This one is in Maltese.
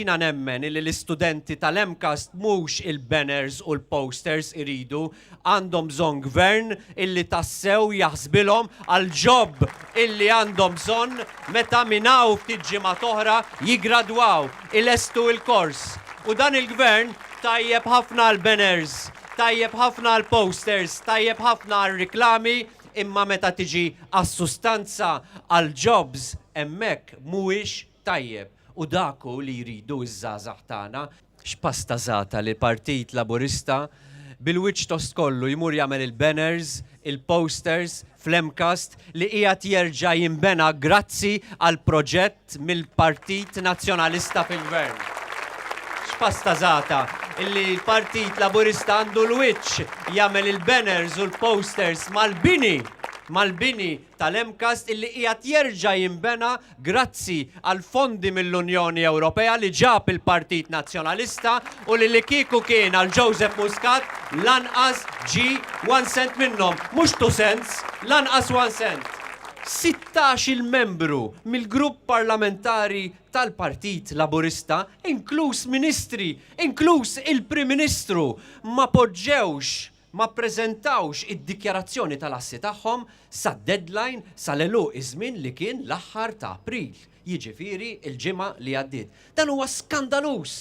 Jina nemmen li l-istudenti tal-MCAST mhux il-banners u l-posters iridu, għandhom bżonn gvern illi tassew jaħsbilhom għal ġob illi għandhom bżonn meta minnaw ftit ġimgħat oħra jiggradwaw ilestu il-kors. U dan il-gvern tajjeb ħafna l-banners, tajjeb ħafna l-posters, tajjeb ħafna l-riklami, imma meta tiġi għas-sustanza għal-jobs hemmhekk mhuwiex tajjeb. U daku li jridu iż-żgħażagħ tagħna x'pasta żgħata li Partit Laburista bil-wiċċ tost kollu jmur jagħmel il-banners, il-posters fl-MCAST li qiegħed jerġa' jinbena grazzi għal proġett mill-Partit Nazzjonalista fil-Gvern. X'pasta żgħata illi l-Partit Laburista għandu l-wiċċ jagħmel il-banners u l-posters mal-bini tal-MCAST illi qiegħed jerġa' jinbena grazzi għal fondi mill-Unjoni Ewropea li ġab il-Partit Nazzjonalista u li kieku kien għal Joseph Muscat lanqas ġi 1 cent minnhom, mhux 2 cents, lanqas 1 cent. 16 il-membru mill-grupp parlamentari tal-Partit Laburista, inkluż ministri, inkluż il-Prim Ministru, ma poġġewx, ma ppreżentawx id-dikjarazzjoni tal-assi tagħhom sad-deadline sal-eluq iż-żmien li kien l-aħħar ta' April, jiġifieri il-ġimgħa li għaddiet. Dan huwa skandaluż.